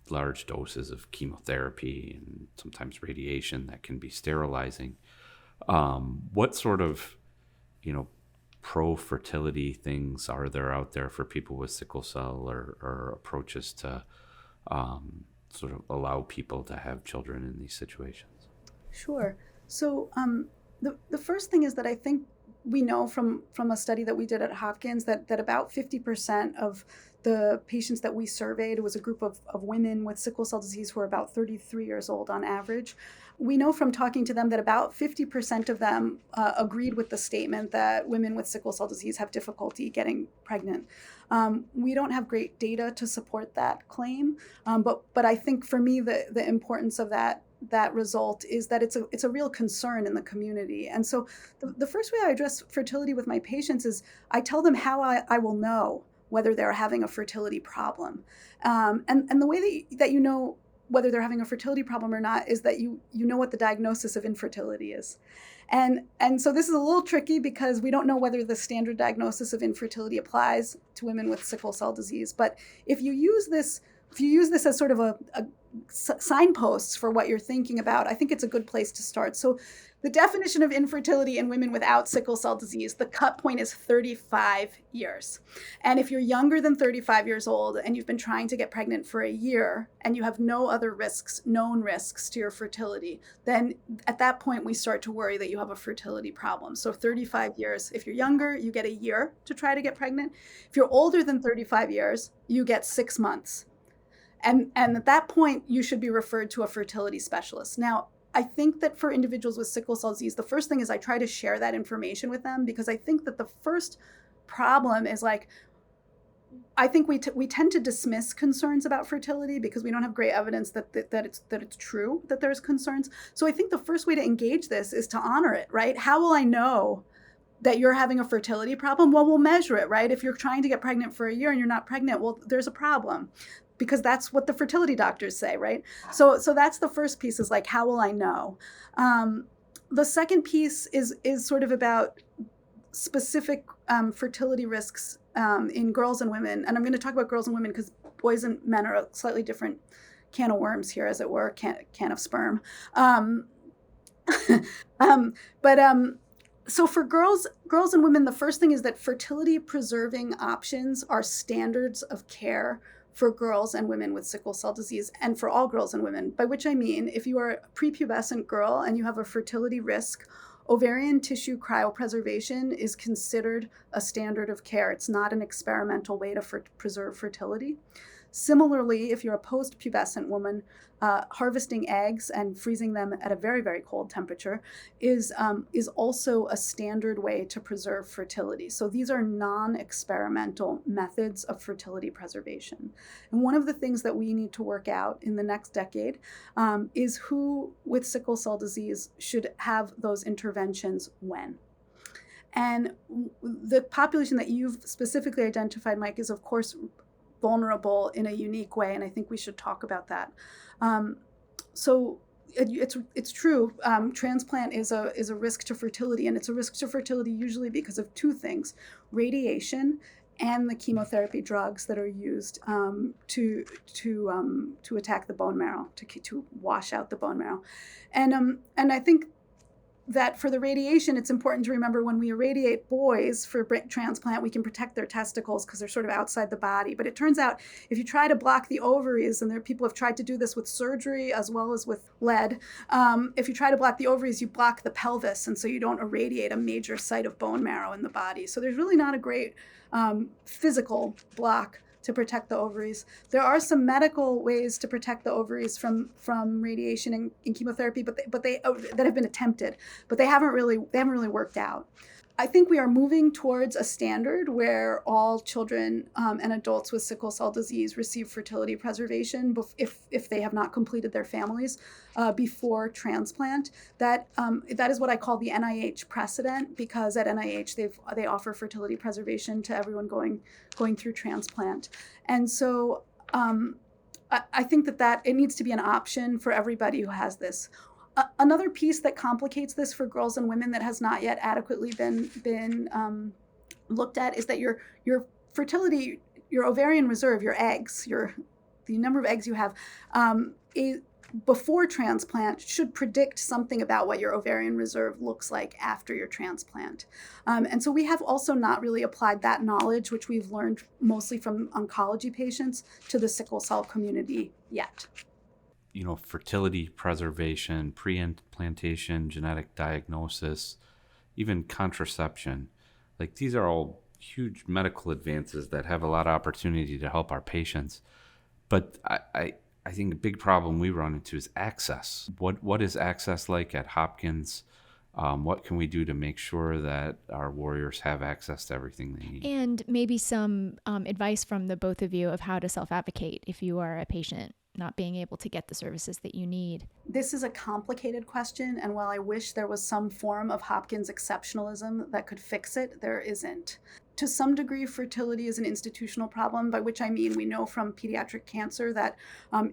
large doses of chemotherapy and sometimes radiation that can be sterilizing. What sort of, pro-fertility things are there out there for people with sickle cell or approaches to sort of allow people to have children in these situations? Sure. So the first thing is that I think we know from a study that we did at Hopkins that about 50% of the patients that we surveyed, it was a group of women with sickle cell disease who are about 33 years old on average. We know from talking to them that about 50% of them agreed with the statement that women with sickle cell disease have difficulty getting pregnant. We don't have great data to support that claim, but I think for me the importance of that result is that it's a real concern in the community. And so the first way I address fertility with my patients is I tell them how I will know whether they're having a fertility problem. And the way that you know whether they're having a fertility problem or not is that you know what the diagnosis of infertility is. And so this is a little tricky because we don't know whether the standard diagnosis of infertility applies to women with sickle cell disease. But if you use this as sort of a signposts for what you're thinking about, I think it's a good place to start. So the definition of infertility in women without sickle cell disease, the cut point is 35 years. And if you're younger than 35 years old and you've been trying to get pregnant for a year and you have no other known risks to your fertility, then at that point we start to worry that you have a fertility problem. So 35 years. If you're younger, you get a year to try to get pregnant. If you're older than 35 years, you get 6 months. And at that point, you should be referred to a fertility specialist. Now, I think that for individuals with sickle cell disease, the first thing is I try to share that information with them because I think that the first problem is I think we tend to dismiss concerns about fertility because we don't have great evidence that it's true that there's concerns. So I think the first way to engage this is to honor it, right? How will I know that you're having a fertility problem? Well, we'll measure it, right? If you're trying to get pregnant for a year and you're not pregnant, well, there's a problem. Because that's what the fertility doctors say, right? So that's the first piece is how will I know? The second piece is sort of about specific fertility risks in girls and women. And I'm going to talk about girls and women because boys and men are a slightly different can of worms here, as it were, can of sperm. So for girls and women, the first thing is that fertility preserving options are standards of care for girls and women with sickle cell disease and for all girls and women, by which I mean if you are a prepubescent girl and you have a fertility risk, ovarian tissue cryopreservation is considered a standard of care. It's not an experimental way to preserve fertility. Similarly, if you're a post-pubescent woman, harvesting eggs and freezing them at a very, very cold temperature is also a standard way to preserve fertility. So these are non-experimental methods of fertility preservation. And one of the things that we need to work out in the next decade is who with sickle cell disease should have those interventions when. And the population that you've specifically identified, Mike, is of course vulnerable in a unique way, and I think we should talk about that. So it's true. Transplant is a risk to fertility, and it's a risk to fertility usually because of two things: radiation and the chemotherapy drugs that are used to attack the bone marrow, to wash out the bone marrow, and I think that for the radiation, it's important to remember when we irradiate boys for transplant, we can protect their testicles because they're sort of outside the body. But it turns out if you try to block the ovaries, and there are people who have tried to do this with surgery as well as with lead, if you try to block the ovaries, you block the pelvis, and so you don't irradiate a major site of bone marrow in the body. So there's really not a great physical block to protect the ovaries. There are some medical ways to protect the ovaries from radiation and chemotherapy, but they that have been attempted, but they haven't really worked out. I think we are moving towards a standard where all children and adults with sickle cell disease receive fertility preservation if they have not completed their families before transplant. That is what I call the NIH precedent, because at NIH they offer fertility preservation to everyone going through transplant. And so I think that it needs to be an option for everybody who has this. Another piece that complicates this for girls and women that has not yet adequately been looked at is that your fertility, your ovarian reserve, your eggs, the number of eggs you have before transplant should predict something about what your ovarian reserve looks like after your transplant. And so we have also not really applied that knowledge, which we've learned mostly from oncology patients, to the sickle cell community yet. Fertility preservation, pre-implantation, genetic diagnosis, even contraception. These are all huge medical advances that have a lot of opportunity to help our patients. But I think a big problem we run into is access. What is access like at Hopkins? What can we do to make sure that our warriors have access to everything they need? And maybe some advice from the both of you of how to self-advocate if you are a patient not being able to get the services that you need. This is a complicated question, and while I wish there was some form of Hopkins exceptionalism that could fix it, there isn't. To some degree, fertility is an institutional problem, by which I mean we know from pediatric cancer that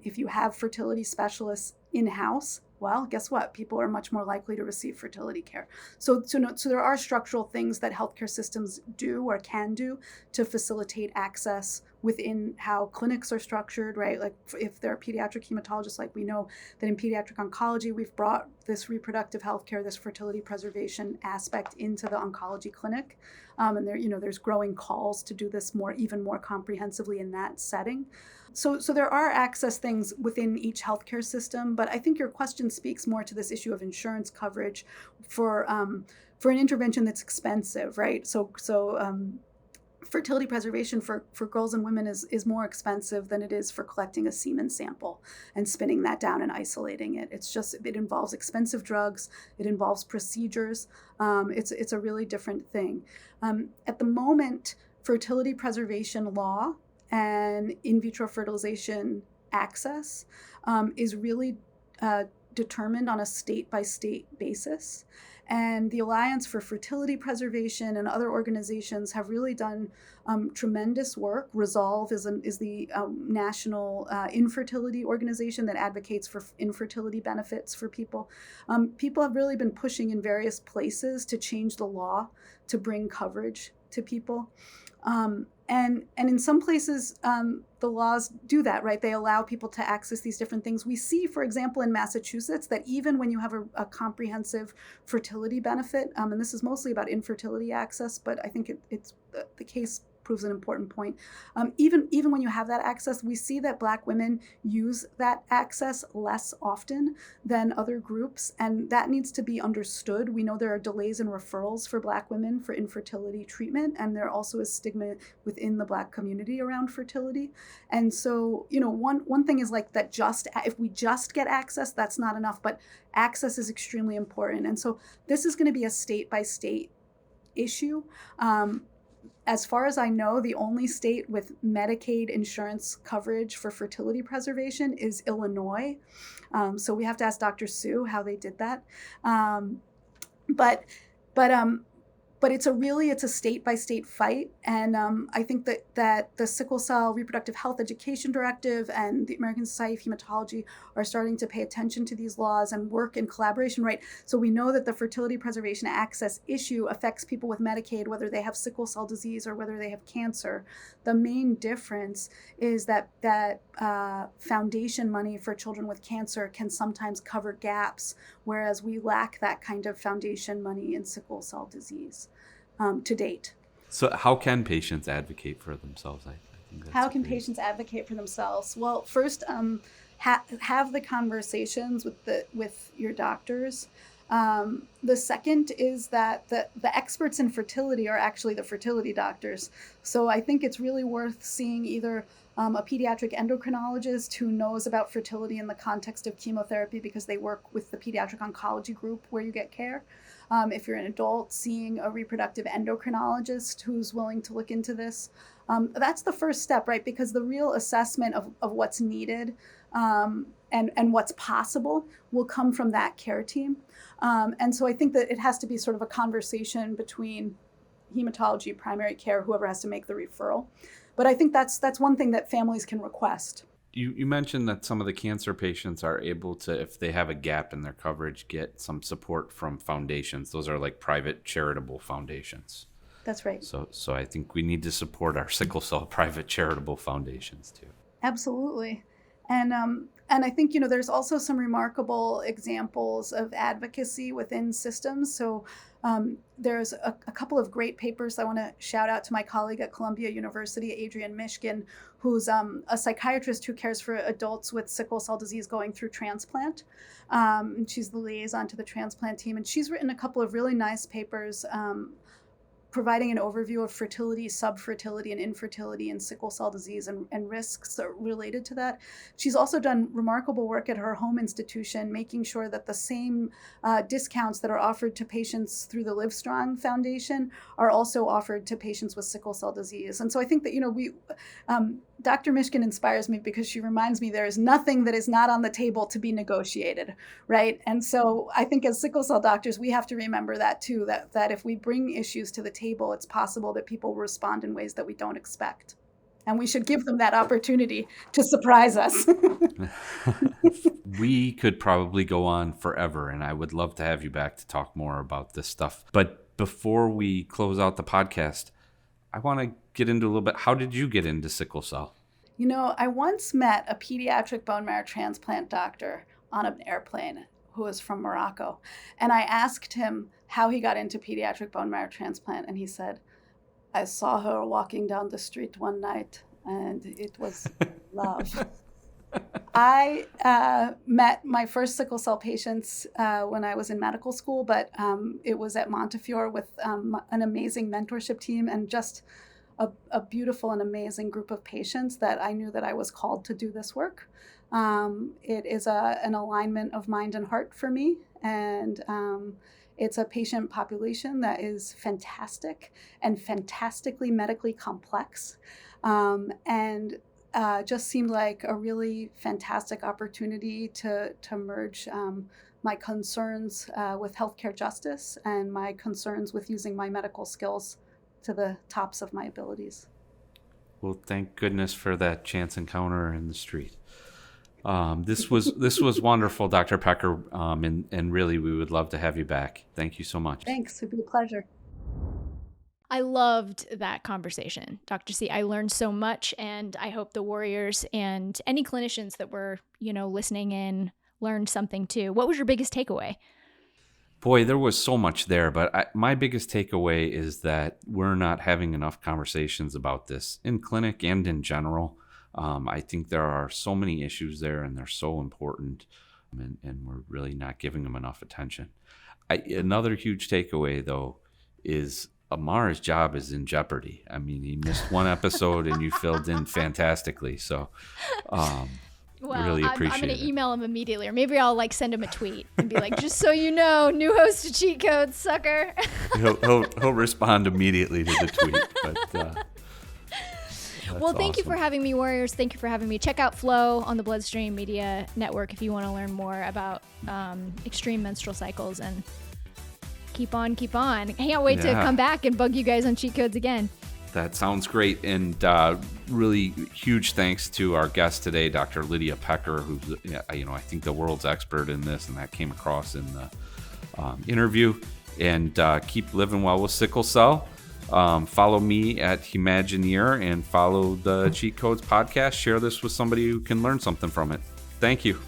if you have fertility specialists in-house, well, guess what? People are much more likely to receive fertility care. So there are structural things that healthcare systems do or can do to facilitate access within how clinics are structured, right? Like if there are pediatric hematologists, like we know that in pediatric oncology, we've brought this reproductive health care, this fertility preservation aspect into the oncology clinic. And there's growing calls to do this even more comprehensively in that setting. So there are access things within each healthcare system, but I think your question speaks more to this issue of insurance coverage for an intervention that's expensive, right? So fertility preservation for girls and women is more expensive than it is for collecting a semen sample and spinning that down and isolating it. It involves expensive drugs, it involves procedures. It's a really different thing. At the moment, fertility preservation law and in vitro fertilization access is really determined on a state-by-state basis. And the Alliance for Fertility Preservation and other organizations have really done tremendous work. Resolve is the national infertility organization that advocates for infertility benefits for people. People have really been pushing in various places to change the law to bring coverage to people. And in some places, the laws do that, right? They allow people to access these different things. We see, for example, in Massachusetts, that even when you have a comprehensive fertility benefit, and this is mostly about infertility access, but I think it's the case proves an important point. Even when you have that access, we see that Black women use that access less often than other groups, and that needs to be understood. We know there are delays in referrals for Black women for infertility treatment, and there also is stigma within the Black community around fertility. And so, one thing is like that if we just get access, that's not enough, but access is extremely important. And so this is going to be a state-by-state issue. As far as I know, the only state with Medicaid insurance coverage for fertility preservation is Illinois. So we have to ask Dr. Sue how they did that. But it's a state-by-state fight. And I think that the Sickle Cell Reproductive Health Education Directive and the American Society of Hematology are starting to pay attention to these laws and work in collaboration, right? So we know that the fertility preservation access issue affects people with Medicaid, whether they have sickle cell disease or whether they have cancer. The main difference is that foundation money for children with cancer can sometimes cover gaps, whereas we lack that kind of foundation money in sickle cell disease to date. So how can patients advocate for themselves? I think that's how can patients advocate for themselves? Well, first, have the conversations with your doctors. The second is that the experts in fertility are actually the fertility doctors. So I think it's really worth seeing either a pediatric endocrinologist who knows about fertility in the context of chemotherapy because they work with the pediatric oncology group where you get care. If you're an adult, seeing a reproductive endocrinologist who's willing to look into this. That's the first step, right? Because the real assessment of what's needed and what's possible will come from that care team. And so I think that it has to be sort of a conversation between hematology, primary care, whoever has to make the referral. But I think that's one thing that families can request. You mentioned that some of the cancer patients are able to, if they have a gap in their coverage, get some support from foundations. Those are like private charitable foundations. That's right. So I think we need to support our sickle cell private charitable foundations too. Absolutely. And I think, there's also some remarkable examples of advocacy within systems. So there's a couple of great papers. I want to shout out to my colleague at Columbia University, Adrienne Mishkin, who's a psychiatrist who cares for adults with sickle cell disease going through transplant. She's the liaison to the transplant team. And she's written a couple of really nice papers providing an overview of fertility, subfertility, and infertility in sickle cell disease and risks related to that. She's also done remarkable work at her home institution, making sure that the same discounts that are offered to patients through the Livestrong Foundation are also offered to patients with sickle cell disease. And so I think that, Dr. Mishkin inspires me because she reminds me there is nothing that is not on the table to be negotiated, right? And so I think as sickle cell doctors, we have to remember that too, that if we bring issues to the table, it's possible that people respond in ways that we don't expect. And we should give them that opportunity to surprise us. We could probably go on forever, and I would love to have you back to talk more about this stuff. But before we close out the podcast, I want to get into a little bit, how did you get into sickle cell? I once met a pediatric bone marrow transplant doctor on an airplane who was from Morocco. And I asked him how he got into pediatric bone marrow transplant. And he said, I saw her walking down the street one night and it was love. I met my first sickle cell patients when I was in medical school, but it was at Montefiore with an amazing mentorship team and just a beautiful and amazing group of patients that I knew that I was called to do this work. It is an alignment of mind and heart for me, and it's a patient population that is fantastic and fantastically medically complex, and just seemed like a really fantastic opportunity to merge my concerns with healthcare justice and my concerns with using my medical skills to the tops of my abilities. Well, thank goodness for that chance encounter in the street. This was wonderful, Dr. Pecker, and really we would love to have you back. Thank you so much. Thanks. It'd be a pleasure. I loved that conversation, Dr. C. I learned so much, and I hope the warriors and any clinicians that were, listening in learned something too. What was your biggest takeaway? Boy, there was so much there, but my biggest takeaway is that we're not having enough conversations about this in clinic and in general. I think there are so many issues there, and they're so important, and we're really not giving them enough attention. Another huge takeaway, though, is Amar's job is in jeopardy. I mean, he missed one episode, and you filled in fantastically. So, really appreciate I'm going it. to email him immediately, or maybe I'll send him a tweet and be like, just so you know, new host of Cheat Codes, sucker. He'll respond immediately to the tweet. But well, thank you awesome. for having me, warriors. Thank you for having me. Check out Flow on the BloodStream Media Network if you want to learn more about extreme menstrual cycles, and keep on. I can't wait to come back and bug you guys on Cheat Codes again. That sounds great. And really huge thanks to our guest today, Dr. Lydia Pecker, who's, I think the world's expert in this, and that came across in the interview. And keep living well with sickle cell. Follow me at Imagineer and follow the Cheat Codes podcast. Share this with somebody who can learn something from it. Thank you.